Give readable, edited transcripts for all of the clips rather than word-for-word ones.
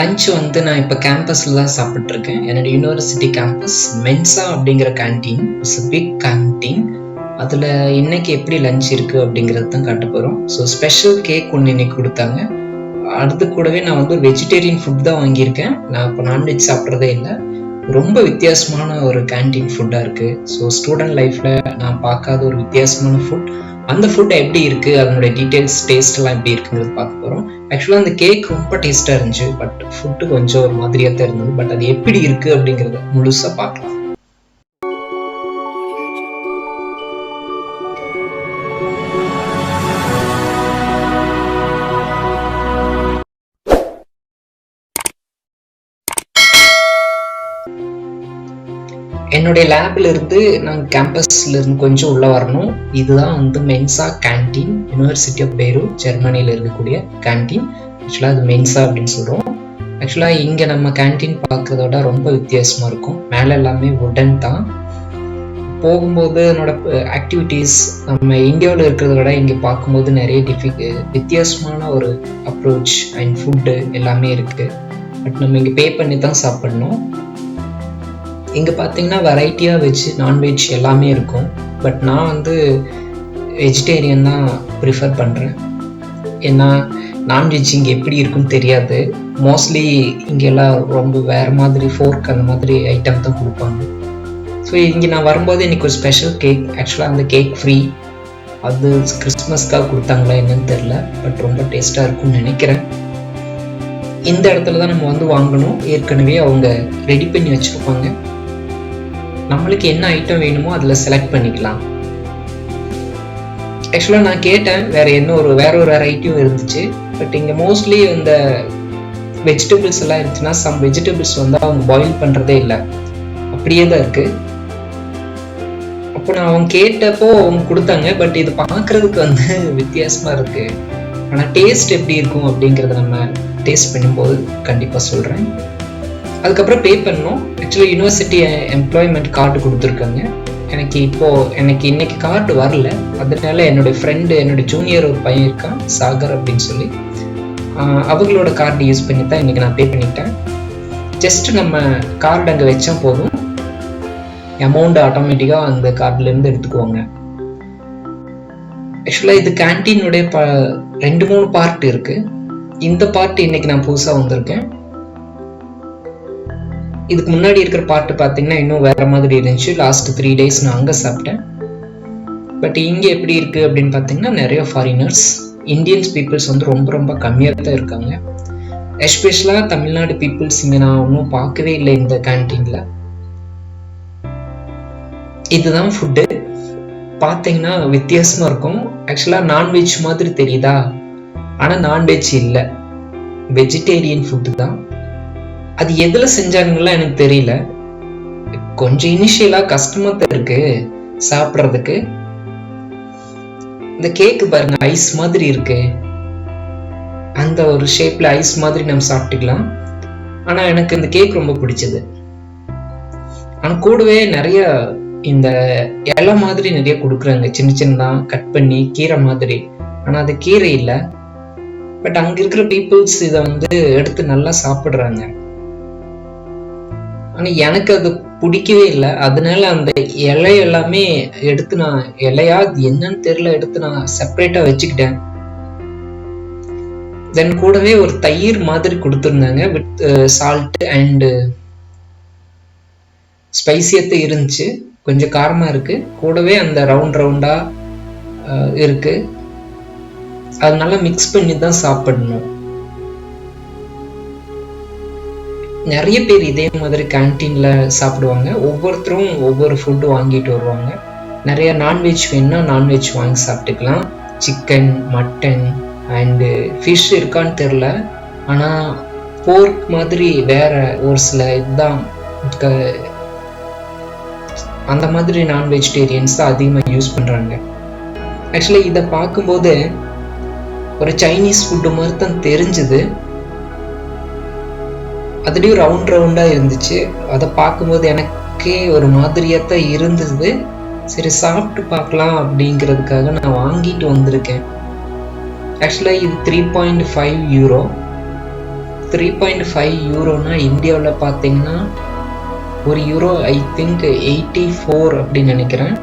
Lunch வந்து நான் இப்போ கேம்பஸில் தான் சாப்பிட்ருக்கேன். என்னோட யூனிவர்சிட்டி கேம்பஸ் மென்சா அப்படிங்கிற கேன்டீன். It's big canteen. அதில் இன்னைக்கு எப்படி லஞ்ச் இருக்குது அப்படிங்கிறது தான் காட்ட போகிறோம். ஸோ ஸ்பெஷல் கேக் ஒன்று இன்னைக்கு கொடுத்தாங்க. அடுத்து கூடவே நான் வந்து வெஜிடேரியன் ஃபுட் தான் வாங்கியிருக்கேன். நான் இப்போ நான்வெஜ் சாப்பிட்றதே இல்லை. ரொம்ப வித்தியாசமான ஒரு கேன்டீன் ஃபுட்டாக இருக்குது. ஸோ ஸ்டூடெண்ட் லைஃப்பில் நான் பார்க்காத ஒரு வித்தியாசமான ஃபுட். அந்த ஃபுட் எப்படி இருக்குது, அதனுடைய டீட்டெயில்ஸ், டேஸ்ட்லாம் எப்படி இருக்குங்கிறது பார்க்க போகிறோம். ஆக்சுவலாக அந்த கேக் ரொம்ப டேஸ்ட்டாக இருந்துச்சு. பட் ஃபுட்டு கொஞ்சம் ஒரு மாதிரியாக தான் இருந்தது. பட் அது எப்படி இருக்குது அப்படிங்கிறத முழுசாக பார்க்கலாம். என்னுடைய லேப்ல இருந்து நாங்கள் கேம்பஸ்ல இருந்து கொஞ்சம் உள்ள வரணும். இதுதான் வந்து மென்சா கேன்டீன், யூனிவர்சிட்டி ஆஃப் பெய்ரூட், ஜெர்மனியில் இருக்கக்கூடிய கேன்டீன். ஆக்சுவலாக அது மென்சா அப்படின்னு சொல்கிறோம். ஆக்சுவலாக இங்கே நம்ம கேன்டீன் பார்க்குறத விட ரொம்ப வித்தியாசமாக இருக்கும். மேலே எல்லாமே வுடன் தான். போகும்போது என்னோட ஆக்டிவிட்டீஸ் நம்ம இந்தியாவில் இருக்கிறத விட இங்கே பார்க்கும்போது நிறைய வித்தியாசமான ஒரு அப்ரோச் அண்ட் ஃபுட்டு எல்லாமே இருக்குது. பட் நம்ம இங்கே பே பண்ணி தான் சாப்பிடணும். இங்கே பார்த்தீங்கன்னா வெரைட்டியாக வெஜ், நான்வெஜ் எல்லாமே இருக்கும். பட் நான் வந்து வெஜிடேரியன் தான் ப்ரிஃபர் பண்ணுறேன். ஏன்னா நான்வெஜ் இங்கே எப்படி இருக்குன்னு தெரியாது. மோஸ்ட்லி இங்கெல்லாம் ரொம்ப வேறு மாதிரி ஃபோர்க் அந்த மாதிரி ஐட்டம் தான் கொடுப்பாங்க. ஸோ இங்கே நான் வரும்போது இன்றைக்கி ஒரு ஸ்பெஷல் கேக். ஆக்சுவலாக அந்த கேக் ஃப்ரீ. அது கிறிஸ்மஸ்க்காக கொடுத்தாங்களா என்னன்னு தெரில. பட் ரொம்ப டேஸ்ட்டாக இருக்கும்னு நினைக்கிறேன். இந்த இடத்துல தான் நம்ம வந்து வாங்கணும். ஏற்கனவே அவங்க ரெடி பண்ணி வச்சுருப்பாங்க. நம்மளுக்கு என்ன ஐட்டம் வேணுமோ அதில் செலக்ட் பண்ணிக்கலாம். ஆக்சுவலாக நான் கேட்டேன் வேற ஒரு வெரைட்டியும் இருந்துச்சு. பட் இங்கே மோஸ்ட்லி இந்த வெஜிடபிள்ஸ் எல்லாம் இருந்துச்சுன்னா சம் வெஜிடபிள்ஸ் வந்து அவங்க பாயில் பண்ணுறதே இல்லை, அப்படியே தான் இருக்குது. அப்போ நான் அவங்க கேட்டப்போ அவங்க கொடுத்தாங்க. பட் இது பார்க்குறதுக்கு வந்து வித்தியாசமாக இருக்குது. ஆனால் டேஸ்ட் எப்படி இருக்கும் அப்படிங்கிறத நம்ம டேஸ்ட் பண்ணும்போது கண்டிப்பாக சொல்கிறேன். அதுக்கப்புறம் பே பண்ணோம். ஆக்சுவலாக யூனிவர்சிட்டி எம்ப்ளாய்மெண்ட் கார்டு கொடுத்துருக்காங்க. எனக்கு இன்னைக்கு கார்டு வரல. அதனால என்னுடைய ஃப்ரெண்டு, என்னோட ஜூனியர் ஒரு பையன் இருக்கான், சாகர் அப்படின்னு சொல்லி, அவங்களோட கார்டு யூஸ் பண்ணி தான் இன்னைக்கு நான் பே பண்ணிட்டேன். ஜஸ்ட் நம்ம கார்டு அங்கே வச்சா போதும், அமௌண்ட் ஆட்டோமேட்டிக்காக அந்த கார்டுலேருந்து எடுத்துக்குவாங்க. ஆக்சுவலாக இது கேன்டீனுடைய 2-3 பார்ட் இருக்குது. இந்த பார்ட் இன்னைக்கு நான் புதுசாக வந்திருக்கேன். இதுக்கு முன்னாடி இருக்கிற பார்ட் பார்த்தீங்கன்னா இன்னும் வேற மாதிரி இருந்துச்சு. லாஸ்ட் 3 days நான் அங்கே சாப்பிட்டேன். பட் இங்கே எப்படி இருக்கு அப்படின்னு பார்த்தீங்கன்னா நிறைய ஃபாரினர்ஸ், இந்தியன்ஸ் பீப்புள்ஸ் வந்து ரொம்ப ரொம்ப கம்மியாக தான் இருக்காங்க. எஸ்பெஷலாக தமிழ்நாடு பீப்புள்ஸ் இங்கே நான் ஒன்றும் பார்க்கவே இல்லை இந்த கேன்டீனில். இதுதான் ஃபுட்டு. பார்த்தீங்கன்னா வித்தியாசமாக இருக்கும். ஆக்சுவலாக நான்வெஜ் மாதிரி தெரியுதா, ஆனால் நான்வெஜ் இல்லை, வெஜிடேரியன் ஃபுட்டு தான். அது எதில் செஞ்சாங்கலாம் எனக்கு தெரியல. கொஞ்சம் இனிஷியலாக கஷ்டமாக தான் இருக்கு சாப்பிட்றதுக்கு. இந்த கேக்கு பாருங்க, ஐஸ் மாதிரி இருக்கு. அந்த ஒரு ஷேப்ல ஐஸ் மாதிரி நம்ம சாப்பிட்டுக்கலாம். ஆனால் எனக்கு இந்த கேக் ரொம்ப பிடிச்சது. ஆனால் கூடவே நிறைய இந்த இலை மாதிரி நிறைய கொடுக்குறாங்க, சின்ன சின்னதாக கட் பண்ணி கீரை மாதிரி. ஆனால் அது கீரை இல்லை. பட் அங்கே இருக்கிற பீப்புள்ஸ் இதை வந்து எடுத்து நல்லா சாப்பிட்றாங்க. ஆனால் எனக்கு அது பிடிக்கவே இல்லை. அதனால அந்த இலை எல்லாமே எடுத்து நான் இலையா அது என்னன்னு தெரியல எடுத்து நான் செப்பரேட்டாக வச்சுக்கிட்டேன். தென் கூடவே ஒரு தயிர் மாதிரி கொடுத்துருந்தாங்க வித் சால்ட் அண்டு ஸ்பைசியத்தை இருந்துச்சு. கொஞ்சம் காரமாக இருக்குது. கூடவே அந்த ரவுண்டாக இருக்குது. அது நல்லா மிக்ஸ் பண்ணி தான் சாப்பிடணும். நிறைய பேர் இதே மாதிரி கேன்டீனில் சாப்பிடுவாங்க. ஒவ்வொருத்தரும் ஒவ்வொரு ஃபுட்டு வாங்கிட்டு வருவாங்க. நிறைய நான்வெஜ் வேணும்னா நான்வெஜ் வாங்கி சாப்பிட்டுக்கலாம். சிக்கன், மட்டன் அண்டு ஃபிஷ் இருக்கான்னு தெரில. ஆனால் போர்க் மாதிரி வேற ஒரு சில இதுதான் அந்த மாதிரி நான் வெஜிடேரியன்ஸ் தான் அதிகமாக யூஸ் பண்ணுறாங்க. ஆக்சுவலாக இதை பார்க்கும்போது ஒரு சைனீஸ் ஃபுட்டு மாதிரி தான் தெரிஞ்சுது. அதுலேயும் ரவுண்டாக இருந்துச்சு. அதை பார்க்கும்போது எனக்கே ஒரு மாதிரியாக தான் இருந்தது. சரி சாப்பிட்டு பார்க்கலாம் அப்படிங்கிறதுக்காக நான் வாங்கிட்டு வந்திருக்கேன். ஆக்சுவலாக இது 3.5 யூரோ. 3.5 யூரோனா இந்தியாவில் பார்த்தீங்கன்னா ஒரு யூரோ ஐ திங்க் 84 அப்படின்னு நினைக்கிறேன்.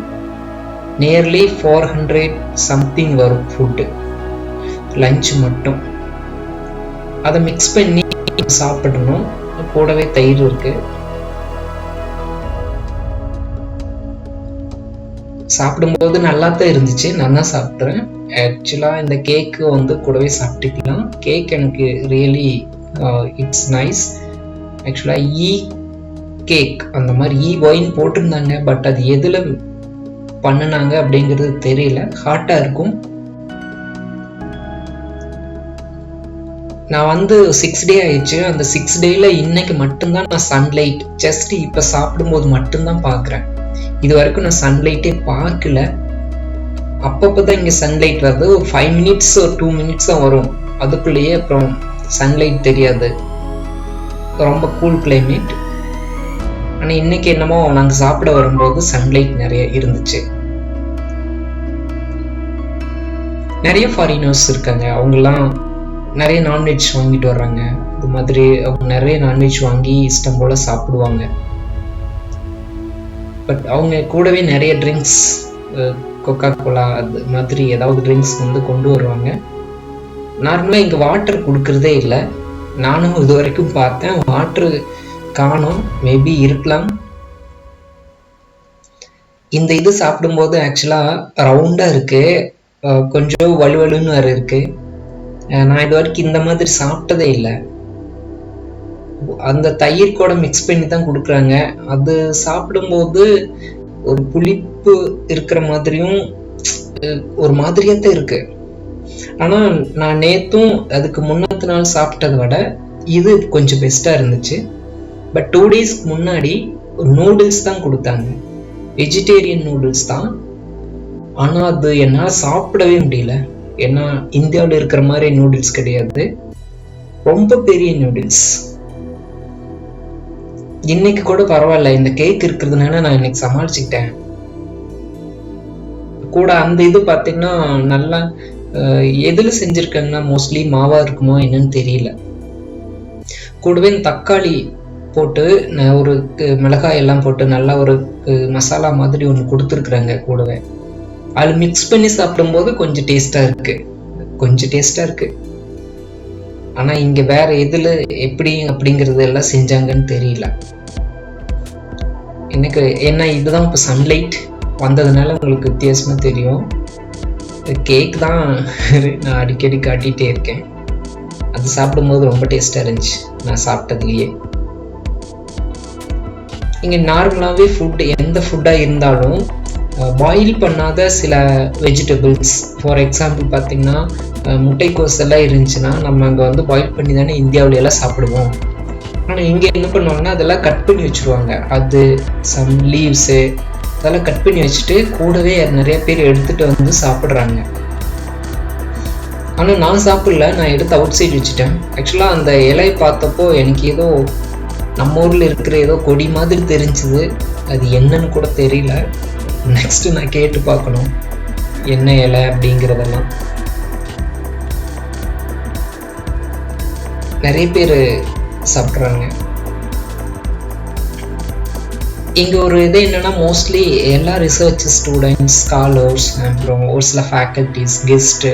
நியர்லி 400 சம்திங் வரும் ஃபுட்டு, லஞ்ச் மட்டும். அதை மிக்ஸ் பண்ணி சாப்பிடணும். கூடவே தயிர் இருக்கு. சாப்பிடும்போது நல்லா தான் இருந்துச்சு, நான் தான் சாப்பிட்றேன். ஆக்சுவலாக இந்த கேக்கு வந்து கூடவே சாப்பிட்டுக்கலாம். கேக் எனக்கு ரியலி இட்ஸ் நைஸ். ஆக்சுவலாக கேக் அந்த மாதிரி ஒயின் போட்டிருந்தாங்க, பட் அது எதில் பண்ணினாங்க அப்படிங்கிறது தெரியல. ஹாட்டாக இருக்கும். நான் வந்து 6 டே ஆயிடுச்சு. அந்த 6 டேல இன்னைக்கு மட்டும்தான் நான் சன்லைட் ஜஸ்ட் இப்போ சாப்பிடும்போது மட்டும்தான் பார்க்குறேன். இது வரைக்கும் நான் சன்லைட்டே பார்க்கல. அப்பப்போ தான் இங்கே சன்லைட் வருது. ஒரு 5 மினிட்ஸ் ஒரு 2 மினிட்ஸ் தான் வரும். அதுக்குள்ளேயே அப்புறம் சன்லைட் தெரியாது. ரொம்ப கூல் கிளைமேட். ஆனால் இன்னைக்கு என்னமோ நாங்கள் சாப்பிட வரும்போது சன்லைட் நிறைய இருந்துச்சு. நிறைய ஃபாரினர்ஸ் இருக்காங்க. அவங்கெல்லாம் நிறைய நான்வெஜ் வாங்கிட்டு வர்றாங்க. இது மாதிரி அவங்க நிறைய நான்வெஜ் வாங்கி இஷ்டம் போல் சாப்பிடுவாங்க. பட் அவங்க கூடவே நிறைய ட்ரிங்க்ஸ், கொக்கா கோலா அது மாதிரி ஏதாவது ட்ரிங்க்ஸ் வந்து கொண்டு வருவாங்க. நார்மலாக இங்கே வாட்டர் கொடுக்கறதே இல்லை. நானும் இது வரைக்கும் பார்த்தேன், வாட்டர் காணோம். மேபி இருக்கலாம். இந்த இது சாப்பிடும்போது ஆக்சுவலாக ரவுண்டாக இருக்கு, கொஞ்சம் வலுவலுன்னு வேறு இருக்கு. நான் இது வரைக்கும் இந்த மாதிரி சாப்பிட்டதே இல்லை. அந்த தயிர் கூட மிக்ஸ் பண்ணி தான் கொடுக்குறாங்க. அது சாப்பிடும்போது ஒரு புளிப்பு இருக்கிற மாதிரியும் ஒரு மாதிரியா தான் இருக்கு. ஆனால் நான் நேத்தும் அதுக்கு முன்னத்து நாள் சாப்பிட்டதை விட இது கொஞ்சம் பெஸ்ட்டாக இருந்துச்சு. பட் 2 டேஸ்க்கு முன்னாடி நூடுல்ஸ் தான் கொடுத்தாங்க, வெஜிடேரியன் நூடுல்ஸ் தான். ஆனால் அது என்னால் சாப்பிடவே முடியல. ஏன்னா இந்தியாவில் இருக்கிற மாதிரி நூடுல்ஸ் கிடையாது, ரொம்ப பெரிய நூடுல்ஸ். இன்னைக்கு கூட பரவாயில்ல, இந்த கேக் இருக்கிறதுனால நான் இன்னைக்கு சமாளிச்சுக்கிட்டேன். கூட அந்த இது பார்த்தீங்கன்னா நல்லா எதில் செஞ்சுருக்காங்கன்னா மோஸ்ட்லி மாவா இருக்குமோ என்னன்னு தெரியல. கூடவே தக்காளி போட்டு ஒரு மிளகாய் எல்லாம் போட்டு நல்லா ஒரு மசாலா மாதிரி ஒன்று கொடுத்துருக்குறாங்க கூடவே. அது மிக்ஸ் பண்ணி சாப்பிடும்போது கொஞ்சம் டேஸ்டாக இருக்கு. ஆனால் இங்கே வேற எதில் எப்படி அப்படிங்கிறது எல்லாம் செஞ்சாங்கன்னு தெரியல எனக்கு. ஏன்னா இதுதான் இப்போ சன்லைட் வந்ததுனால உங்களுக்கு வித்தியாசமாக தெரியும். கேக் தான் நான் அடிக்கடி காட்டிகிட்டே இருக்கேன். அது சாப்பிடும்போது ரொம்ப டேஸ்டாக இருந்துச்சு நான் சாப்பிட்டதுலேயே. இங்கே நார்மலாகவே ஃபுட் எந்த ஃபுட்டாக இருந்தாலும் பாயில் பண்ணாத சில வெஜிடபிள்ஸ், ஃபார் எக்ஸாம்பிள் பார்த்தீங்கன்னா முட்டைக்கோஸ் எல்லாம் இருந்துச்சுன்னா நம்ம அங்கே வந்து பாயில் பண்ணி தானே இந்தியாவில எல்லாம் சாப்பிடுவோம். ஆனால் இங்கே என்ன பண்ணுவாங்கன்னா அதெல்லாம் கட் பண்ணி வச்சுருவாங்க. அது சம் லீவ்ஸு அதெல்லாம் கட் பண்ணி வச்சுட்டு கூடவே நிறைய பேர் எடுத்துகிட்டு வந்து சாப்பிட்றாங்க. ஆனால் நான் சாப்பிடல, நான் எடுத்து அவுட் சைடு வச்சுட்டேன். ஆக்சுவலாக அந்த இலையை பார்த்தப்போ எனக்கு ஏதோ நம்ம ஊரில் இருக்கிற ஏதோ கொடி மாதிரி தெரிஞ்சுது. அது என்னன்னு கூட தெரியல. நெக்ஸ்ட் நான் கேட்டு பார்க்கணும் என்ன இலை அப்படிங்கிறதெல்லாம். நிறைய பேர் சாப்பிட்றாங்க. இங்கே ஒரு இது என்னன்னா மோஸ்ட்லி எல்லா ரிசர்ச் ஸ்டூடெண்ட்ஸ், ஸ்காலர்ஸ், அப்புறம் ஒரு சில ஃபேக்கல்ட்டிஸ், கெஸ்ட்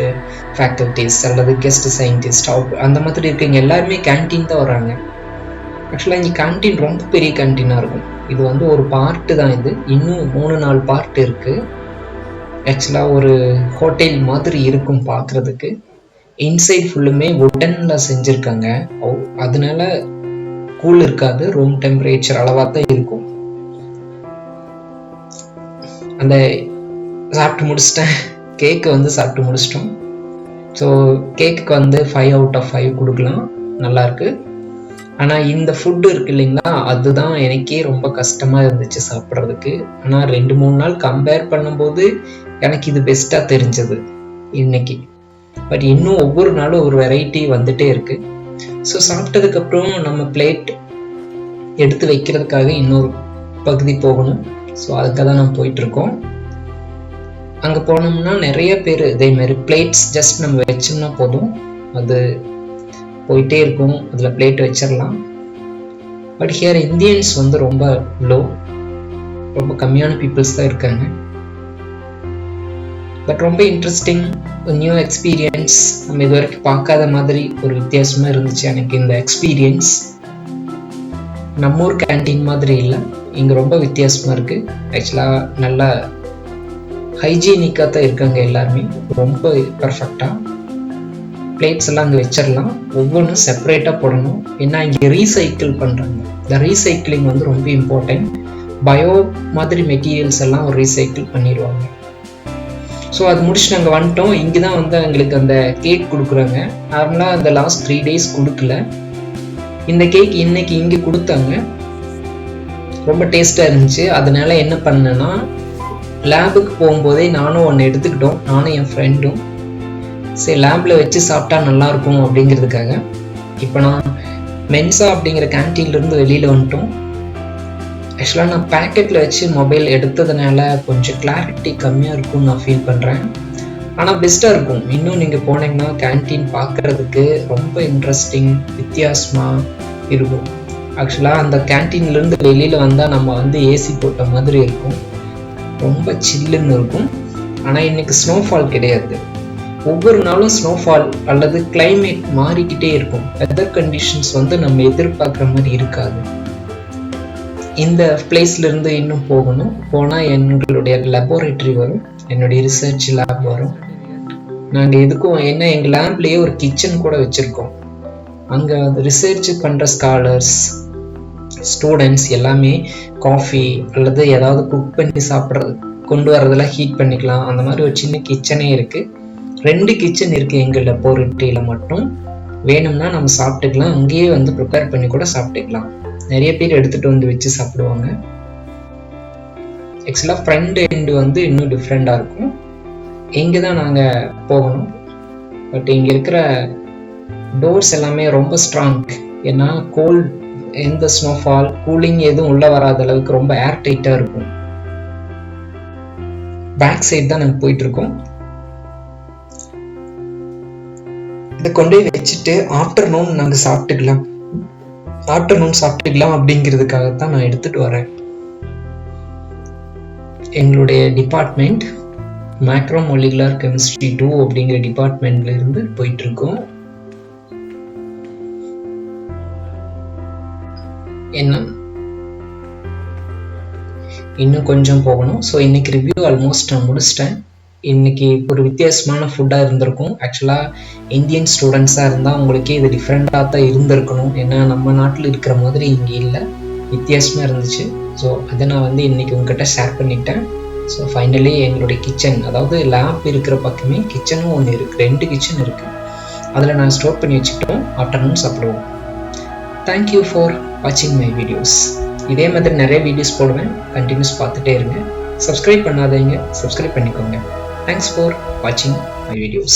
ஃபேக்கல்ட்டிஸ் அல்லது கெஸ்ட் சயின்டிஸ்ட் அந்த மாதிரி இருக்கவங்க எல்லாருமே கேன்டீன் தான் வராங்க. ஆக்சுவலாக இங்கே கேன்டீன் ரொம்ப பெரிய கேன்டீனாக இருக்கும். இது வந்து ஒரு பார்ட்டு தான். இது இன்னும் 3-4 பார்ட் இருக்குது. ஆக்சுவலாக ஒரு ஹோட்டல் மாதிரி இருக்கும் பார்க்குறதுக்கு. இன்சைட் ஃபுல்லுமே வுட்டனில் செஞ்சுருக்காங்க. அதனால கூல் இருக்காது, ரூம் டெம்பரேச்சர் அளவாக தான் இருக்கும். அந்த சாப்பிட்டு முடிச்சிட்டேன். கேக்கு வந்து சாப்பிட்டு முடிச்சிட்டோம். ஸோ கேக்குக்கு வந்து 5 out of 5 கொடுக்கலாம், நல்லாயிருக்கு. ஆனால் இந்த ஃபுட்டு இருக்கு இல்லைங்களா, அதுதான் எனக்கே ரொம்ப கஷ்டமாக இருந்துச்சு சாப்பிட்றதுக்கு. ஆனால் 2-3 நாள் கம்பேர் பண்ணும்போது எனக்கு இது பெஸ்ட்டாக தெரிஞ்சது இன்னைக்கு. பட் இன்னும் ஒவ்வொரு நாளும் ஒரு வெரைட்டி வந்துட்டே இருக்கு. ஸோ சாப்பிட்டதுக்கப்புறம் நம்ம பிளேட் எடுத்து வைக்கிறதுக்காக இன்னொரு பகுதி போகணும். ஸோ அதுக்காக தான் நம்ம போயிட்டுருக்கோம். அங்கே போனோம்னா நிறைய பேர் இதே மாதிரி பிளேட்ஸ் ஜஸ்ட் நம்ம வச்சோம்னா போதும், அது போயிட்டே இருக்கும், அதில் பிளேட் வச்சிடலாம். பட் ஹியர் இந்தியன்ஸ் வந்து ரொம்ப லோ, ரொம்ப கம்மியான பீப்புள்ஸ் தான் இருக்காங்க. பட் ரொம்ப இன்ட்ரெஸ்டிங், நியூ எக்ஸ்பீரியன்ஸ், நம்ம இது வரைக்கும் பார்க்காத மாதிரி ஒரு வித்தியாசமாக இருந்துச்சு எனக்கு இந்த எக்ஸ்பீரியன்ஸ். நம்ம ஊர் கேன்டீன் மாதிரி இல்லை, இங்கே ரொம்ப வித்தியாசமாக இருக்குது. ஆக்சுவலாக நல்லா ஹைஜீனிக்காக தான் இருக்காங்க எல்லாருமே, ரொம்ப பர்ஃபெக்டாக. பிளேட்ஸ் எல்லாம் அங்கே வச்சிடலாம், ஒவ்வொன்றும் செப்பரேட்டாக போடணும். ஏன்னா இங்கே ரீசைக்கிள் பண்ணுறாங்க. இந்த ரீசைக்கிளிங் வந்து ரொம்ப இம்பார்ட்டன்ட். பயோ மாதிரி மெட்டீரியல்ஸ் எல்லாம் ஒரு ரீசைக்கிள் பண்ணிடுவாங்க. ஸோ அது முடிச்சு நாங்கள் வந்துட்டோம். இங்கே தான் வந்து எங்களுக்கு அந்த கேக் கொடுக்குறாங்க. நார்மலாக அந்த லாஸ்ட் 3 days கொடுக்கல, இந்த கேக் இன்னைக்கு இங்கே கொடுத்தாங்க. ரொம்ப டேஸ்ட்டாக இருந்துச்சு. அதனால என்ன பண்ணேன்னா, லேபுக்கு போகும்போதே நானும் ஒன்று எடுத்துக்கிட்டோம், நானும் என் ஃப்ரெண்டும். சரி லேபில் வச்சு சாப்பிட்டா நல்லாயிருக்கும் அப்படிங்கிறதுக்காக. இப்போ நான் மென்சா அப்படிங்கிற கேன்டீன்லேருந்து வெளியில் வந்துட்டோம். ஆக்சுவலாக நான் பேக்கெட்டில் வச்சு மொபைல் எடுத்ததுனால கொஞ்சம் கிளாரிட்டி கம்மியாக இருக்கும்னு நான் ஃபீல் பண்ணுறேன். ஆனால் பெஸ்ட்டாக இருக்கும். இன்னும் நீங்கள் போனீங்கன்னா கேன்டீன் பார்க்குறதுக்கு ரொம்ப இன்ட்ரெஸ்டிங், வித்தியாசமாக இருக்கும். ஆக்சுவலாக அந்த கேன்டீன்லேருந்து வெளியில் வந்தால் நம்ம வந்து ஏசி போட்ட மாதிரி இருக்கும், ரொம்ப சில்லுன்னு இருக்கும். ஆனால் இன்றைக்கி ஸ்னோஃபால் கிடையாது. ஒவ்வொரு நாளும் ஸ்னோஃபால் அல்லது கிளைமேட் மாறிக்கிட்டே இருக்கும். வெதர் கண்டிஷன்ஸ் வந்து நம்ம எதிர்பார்க்குற மாதிரி இருக்காது. இந்த பிளேஸ்லேருந்து இன்னும் போனால் எங்களுடைய லெபார்டரி வரும், என்னுடைய ரிசர்ச் லேப் வரும். நாங்கள் எதுக்கும் என்ன, எங்கள் லேப்லேயே ஒரு கிச்சன் கூட வச்சுருக்கோம். அங்கே ரிசர்ச் பண்ணுற ஸ்காலர்ஸ், ஸ்டூடெண்ட்ஸ் எல்லாமே காஃபி அல்லது ஏதாவது குக் பண்ணி சாப்பிட்றது, கொண்டு வரதெல்லாம் ஹீட் பண்ணிக்கலாம். அந்த மாதிரி ஒரு சின்ன கிச்சனே இருக்குது. 2 கிச்சன் இருக்குது எங்கள் லெபார்டரியில் மட்டும். வேணும்னா நம்ம சாப்பிட்டுக்கலாம், அங்கேயே வந்து ப்ரிப்பேர் பண்ணி கூட சாப்பிட்டுக்கலாம். நிறைய பேர் எடுத்துகிட்டு வந்து வச்சு சாப்பிடுவாங்க. ஆக்சுவலாக ஃப்ரண்ட் எண்டு வந்து இன்னும் டிஃப்ரெண்ட்டாக இருக்கும். இங்கே தான் நாங்கள் போகணும். பட் இங்கே இருக்கிற டோர்ஸ் எல்லாமே ரொம்ப ஸ்ட்ராங். ஏன்னா கோல்ட், எந்த ஸ்னோஃபால் கூலிங் எதுவும் உள்ளே வராத அளவுக்கு ரொம்ப ஏர் டைட்டாக இருக்கும். பேக் சைடு தான் நாங்கள் போயிட்டுருக்கோம். இதை கொண்டு போய் வச்சுட்டு ஆஃப்டர்நூன் நாங்கள் சாப்பிட்டுக்கலாம் அப்படிங்கிறதுக்காகத்தான் நான் எடுத்துகிட்டு வரேன். எங்களுடைய டிபார்ட்மெண்ட் மேக்ரோமோலிகுலர் கெமிஸ்ட்ரி 2 அப்படிங்கிற டிபார்ட்மெண்ட்ல இருந்து போயிட்டு இருக்கோம். இன்னும் கொஞ்சம் போகணும். ஸோ இன்னைக்கு ரிவ்யூ ஆல்மோஸ்ட் நான் முடிச்சிட்டேன். இன்னைக்கு ஒரு வித்தியாசமான ஃபுட்டாக இருந்திருக்கும். ஆக்சுவலாக இந்தியன் ஸ்டூடெண்ட்ஸாக இருந்தால் உங்களுக்கே இது டிஃப்ரெண்ட்டாக தான் இருந்திருக்கணும். ஏன்னா நம்ம நாட்டில் இருக்கிற மாதிரி இங்கே இல்லை, வித்தியாசமாக இருந்துச்சு. ஸோ அதை நான் வந்து இன்றைக்கி உங்ககிட்ட ஷேர் பண்ணிட்டேன். ஸோ ஃபைனலி எங்களுடைய கிச்சன், அதாவது லேப் இருக்கிற பக்கமே கிச்சனும் ஒன்று இருக்குது, 2 கிச்சன் இருக்குது. அதில் நான் ஸ்டோர் பண்ணி வச்சுக்கிட்டோம். ஆஃப்டர்நூன் சாப்பிடுவோம். தேங்க்யூ ஃபார் வாட்சிங் மை வீடியோஸ். இதே மாதிரி நிறைய வீடியோஸ் போடுவேன், கண்டினியூஸ் பார்த்துட்டே இருங்க. சப்ஸ்கிரைப் பண்ணாதீங்க, சப்ஸ்கிரைப் பண்ணிக்கோங்க. Thanks for watching my videos.